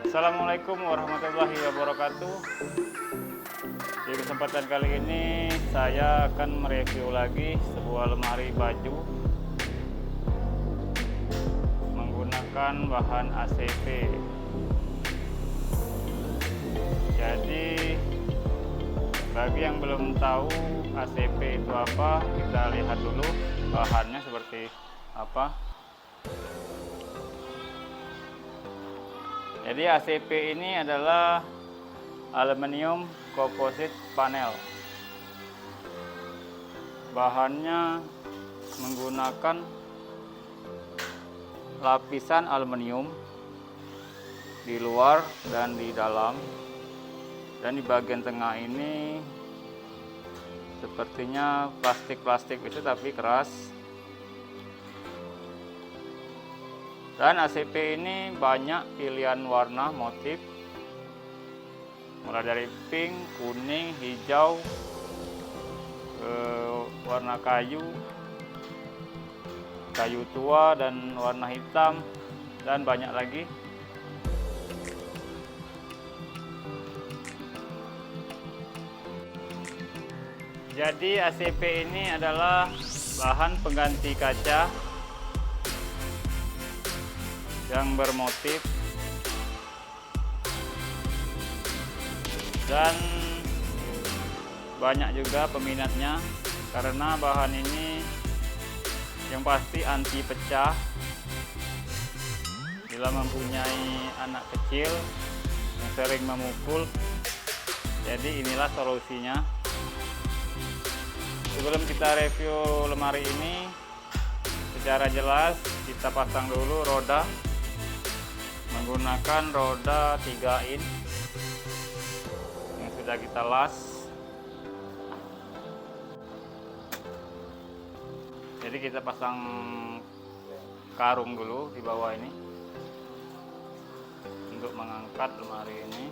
Assalamualaikum warahmatullahi wabarakatuh. Di kesempatan kali ini saya akan mereview lagi sebuah lemari baju menggunakan bahan ACP. Jadi bagi yang belum tahu ACP itu apa, kita lihat dulu bahannya seperti apa. Jadi ACP ini adalah aluminium composite panel. Bahannya menggunakan lapisan aluminium di luar dan di dalam. Dan di bagian tengah ini sepertinya plastik itu tapi keras. Dan ACP ini banyak pilihan warna motif, mulai dari pink, kuning, hijau, warna kayu tua, dan warna hitam, dan banyak lagi. Jadi ACP ini adalah bahan pengganti kaca yang bermotif dan banyak juga peminatnya karena bahan ini yang pasti anti pecah bila mempunyai anak kecil yang sering memukul. Jadi inilah solusinya. Sebelum kita review lemari ini secara jelas, kita pasang dulu roda menggunakan roda 3 in yang sudah kita las. Jadi kita pasang karung dulu di bawah ini untuk mengangkat lemari ini.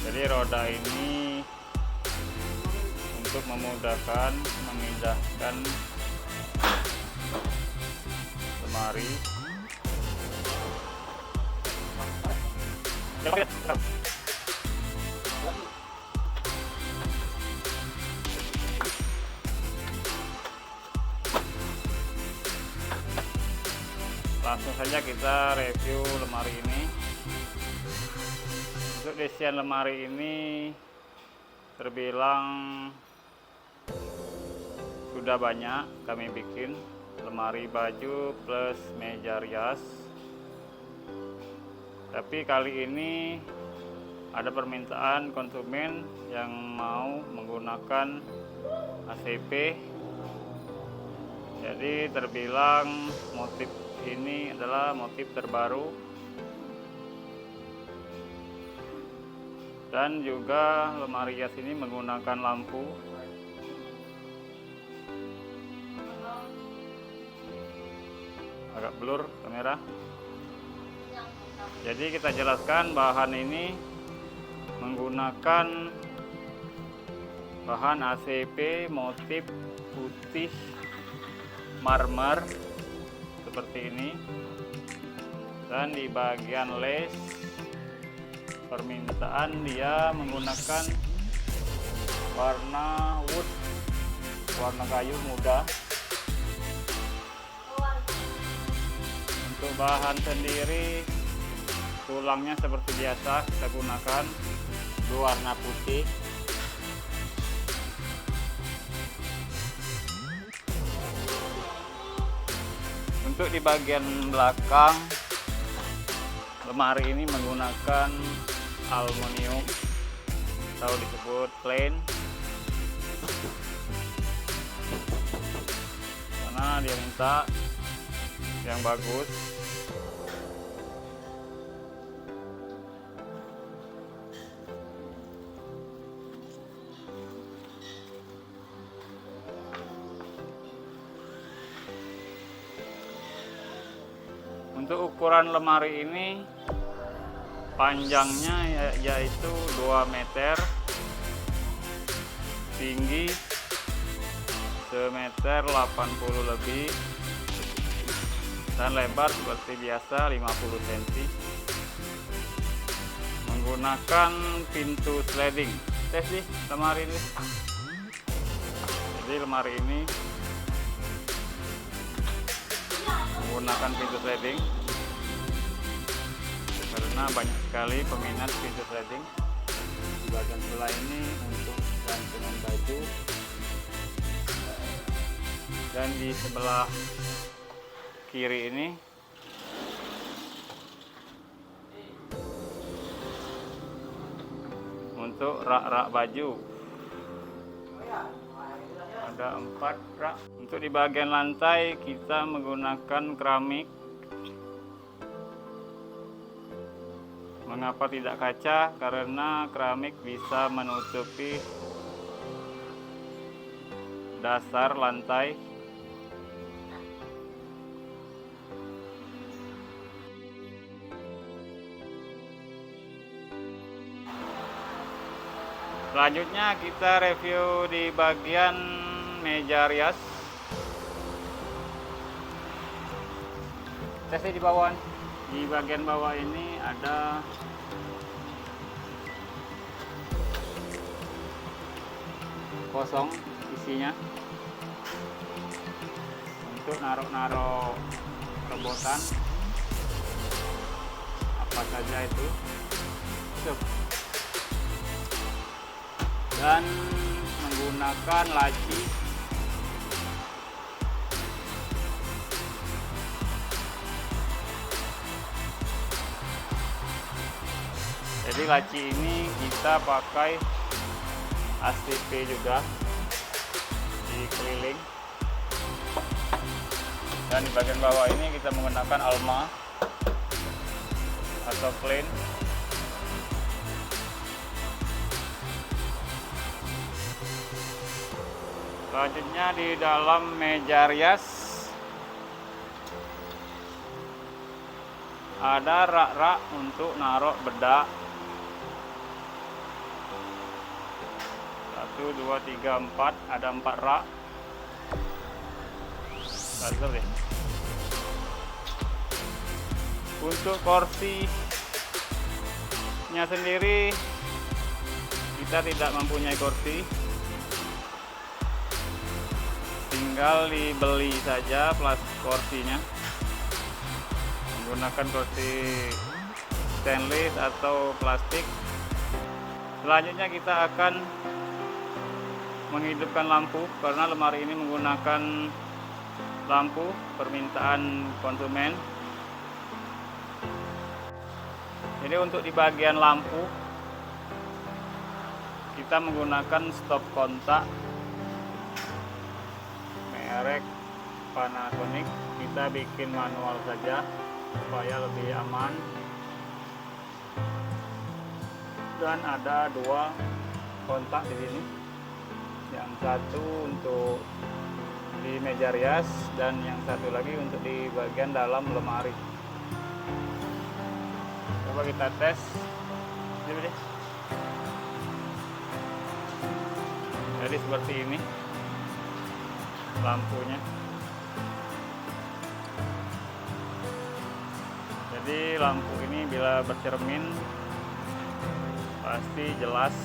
Jadi roda ini untuk memudahkan memindahkan lemari. Langsung saja kita review lemari ini. Untuk desain lemari ini terbilang sudah banyak kami bikin lemari baju plus meja rias. Tapi kali ini ada permintaan konsumen yang mau menggunakan ACP. Jadi terbilang motif ini adalah motif terbaru. Dan juga lemari hias ini menggunakan lampu. Agak blur kamera. Jadi kita jelaskan bahan ini menggunakan bahan ACP motif putih marmer seperti ini. Dan di bagian les permintaan dia menggunakan warna wood, warna kayu muda. Untuk bahan sendiri tulangnya seperti biasa kita gunakan berwarna putih. Untuk di bagian belakang lemari ini menggunakan aluminium atau disebut plain karena dia minta yang bagus. Untuk ukuran lemari ini Panjangnya yaitu 2 meter, tinggi semeter 80 lebih, dan lebar seperti biasa 50 cm. Menggunakan pintu sliding. Tes nih lemari ini. Jadi lemari ini menggunakan pintu sliding karena banyak sekali peminat pintu sliding. Di bagian sebelah ini untuk gantungan baju, dan di sebelah kiri ini untuk rak-rak baju. Ada 4 rak. Untuk di bagian lantai kita menggunakan keramik. Mengapa tidak kaca? Karena keramik bisa menutupi dasar lantai. Selanjutnya kita review di bagian meja rias. Tesnya di bawah. Di bagian bawah ini ada kosong isinya untuk naruh-naruh robotan apa saja itu. Dan menggunakan laci jadi laci ini kita pakai ACP juga di keliling, dan di bagian bawah ini kita menggunakan Alma atau plain. Selanjutnya di dalam meja rias ada rak-rak untuk naruh bedak. 1, 2, 3, 4, ada 4 rak. Deh. Untuk kursinya sendiri kita tidak mempunyai kursi, tinggal dibeli saja kursinya menggunakan kursi stainless atau plastik. Selanjutnya kita akan menghidupkan lampu karena lemari ini menggunakan lampu permintaan konsumen. Jadi untuk di bagian lampu kita menggunakan stop kontak merek Panasonic. Kita bikin manual saja supaya lebih aman. Dan ada 2 kontak di sini. Yang satu untuk di meja rias dan yang satu lagi untuk di bagian dalam lemari. Coba kita tes. Jadi seperti ini lampunya. Jadi lampu ini bila bercermin pasti jelas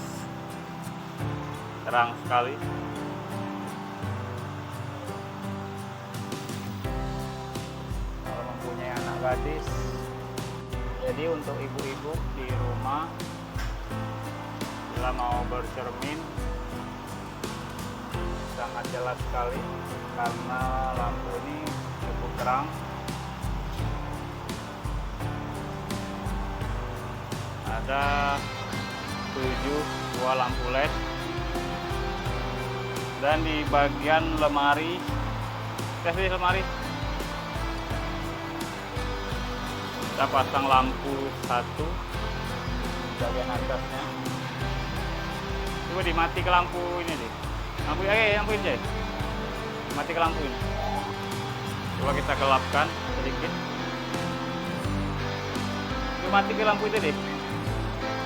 terang sekali. Kalau mempunyai anak gadis, jadi untuk ibu-ibu di rumah bila mau bercermin sangat jelas sekali karena lampu ini cukup terang. Ada 7 buah lampu LED. Dan di bagian lemari, tes di lemari, kita pasang lampu 1 di bagian atasnya. Coba dimati ke lampu ini deh. Lampu ini deh. Mati ke lampu ini. Coba kita gelapkan sedikit. Coba mati ke lampu itu deh.